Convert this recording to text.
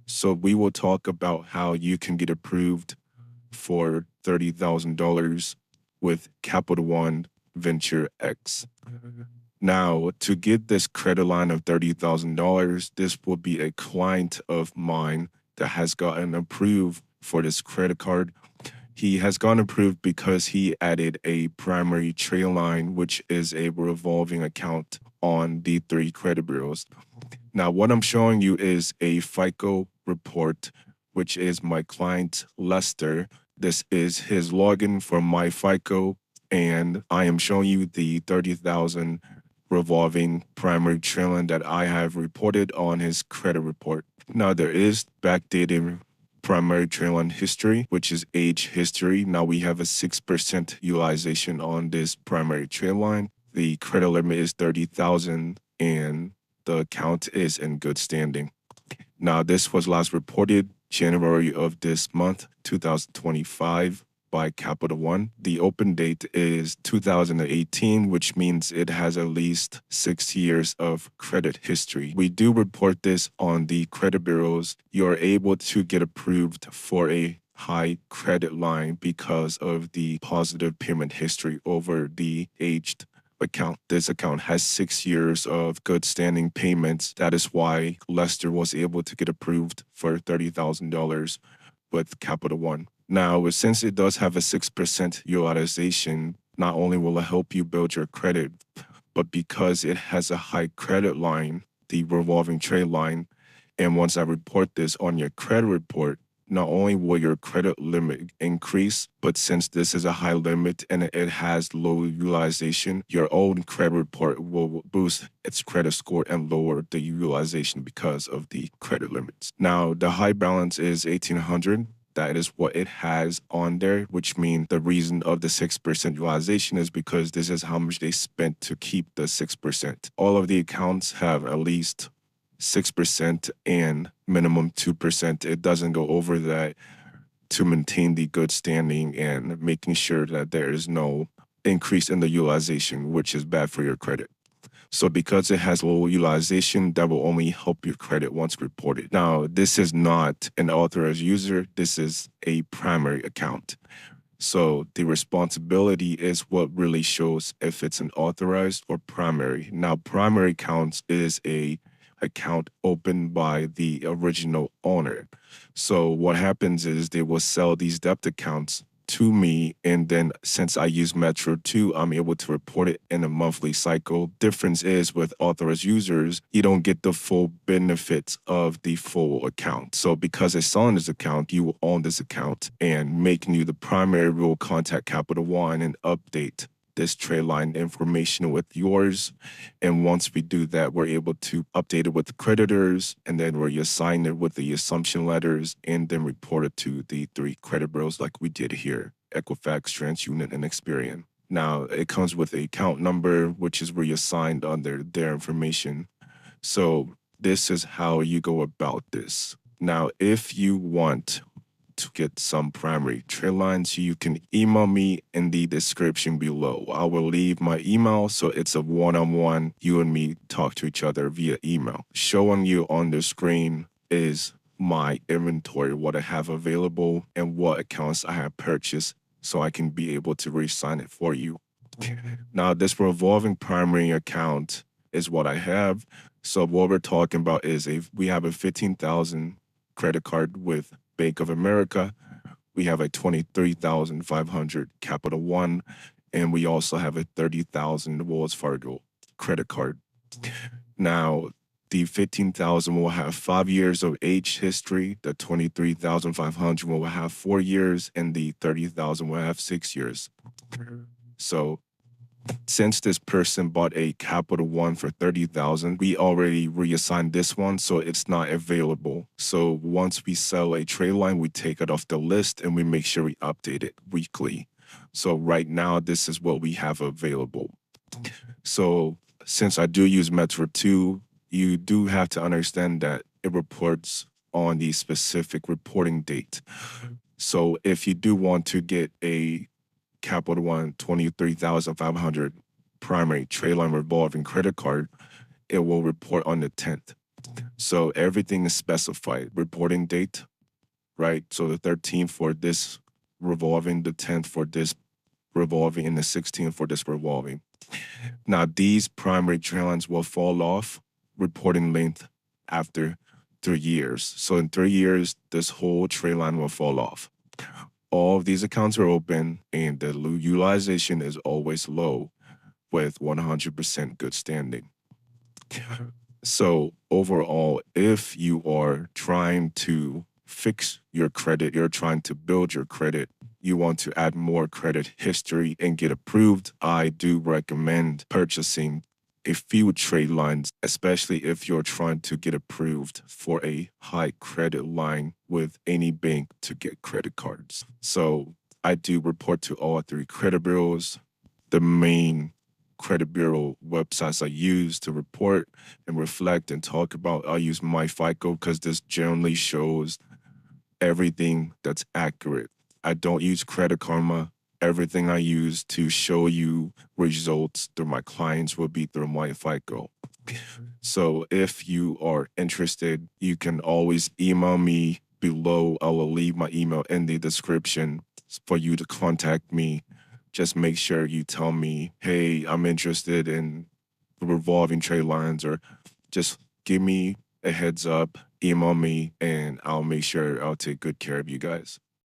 So we will talk about how you can get approved for $30,000 with Capital One Venture X. Now, to get this credit line of $30,000, this will be a client of mine that has gotten approved for this credit card. He has gotten approved because he added a primary trade line, which is a revolving account on the three credit bureaus. Now, what I'm showing you is a FICO report, which is my client Lester. This is his login for my FICO, and I am showing you the 30,000 revolving primary trade line that I have reported on his credit report. Now, there is backdated primary trade line history, which is age history. Now we have a 6% utilization on this primary trade line. The credit limit is 30,000 and the account is in good standing. Now this was last reported January of this month, 2025 by Capital One. The open date is 2018, which means it has at least 6 years of credit history. We do report this on the credit bureaus. You're able to get approved for a high credit line because of the positive payment history over the aged account. This account has 6 years of good standing payments. That is why Lester was able to get approved for $30,000 with Capital One. Now, since it does have a 6% utilization, not only will it help you build your credit, but because it has a high credit line, the revolving trade line, and once I report this on your credit report, not only will your credit limit increase, but since this is a high limit and it has low utilization, your own credit report will boost its credit score and lower the utilization because of the credit limits. Now, the high balance is 1,800. That is what it has on there, which means the reason of the 6% utilization is because this is how much they spent to keep the 6%. All of the accounts have at least 6% and minimum 2%. It doesn't go over that to maintain the good standing and making sure that there is no increase in the utilization, which is bad for your credit. So because it has low utilization, that will only help your credit once reported. Now, this is not an authorized user. This is a primary account. So the responsibility is what really shows if it's an authorized or primary. Now, primary accounts is a account opened by the original owner. So what happens is they will sell these debt accounts to me, and then since I use Metro 2, I'm able to report it in a monthly cycle. Difference is with authorized users, you don't get the full benefits of the full account. So because it's selling this account, you will own this account, and making you the primary, will contact Capital One and update this trade line information with yours. And once we do that, we're able to update it with the creditors, and then we assign it with the assumption letters and then report it to the three credit bureaus like we did here, Equifax, TransUnion, and Experian. Now, it comes with a account number, which is reassigned under their information. So this is how you go about this. Now, if you want to get some primary trade lines, you can email me in the description below. I will leave my email, so it's a one-on-one. You and me talk to each other via email. Showing you on the screen is my inventory, what I have available, and what accounts I have purchased, so I can be able to re-sign it for you. Now, this revolving primary account is what I have. So what we're talking about is we have a 15,000 credit card with Bank of America. We have a 23,500 Capital One, and we also have a 30,000 Wells Fargo credit card. Now, the 15,000 will have 5 years of age history. The 23,500 will have 4 years, and the 30,000 will have 6 years. So since this person bought a Capital One for 30,000, we already reassigned this one, so it's not available. So once we sell a trade line, we take it off the list and we make sure we update it weekly. So right now, this is what we have available. So since I do use Metro 2, you do have to understand that it reports on the specific reporting date. So if you do want to get a Capital One 23,500 primary trade line revolving credit card, it will report on the 10th. So everything is specified. Reporting date, right? So the 13th for this revolving, the 10th for this revolving, and the 16th for this revolving. Now, these primary trade lines will fall off reporting length after 3 years. So in 3 years, this whole trade line will fall off. All of these accounts are open and the utilization is always low with 100% good standing. So overall, if you are trying to fix your credit, you're trying to build your credit, you want to add more credit history and get approved, I do recommend purchasing a few trade lines, especially if you're trying to get approved for a high credit line with any bank to get credit cards. So I do report to all three credit bureaus. The main credit bureau websites I use to report and reflect and talk about, I'll use my FICO because this generally shows everything that's accurate. I don't use Credit Karma. Everything I use to show you results through my clients will be through my FICO. So if you are interested, you can always email me below. I will leave my email in the description for you to contact me. Just make sure you tell me, hey, I'm interested in revolving trade lines, or just give me a heads up, email me, and I'll make sure I'll take good care of you guys.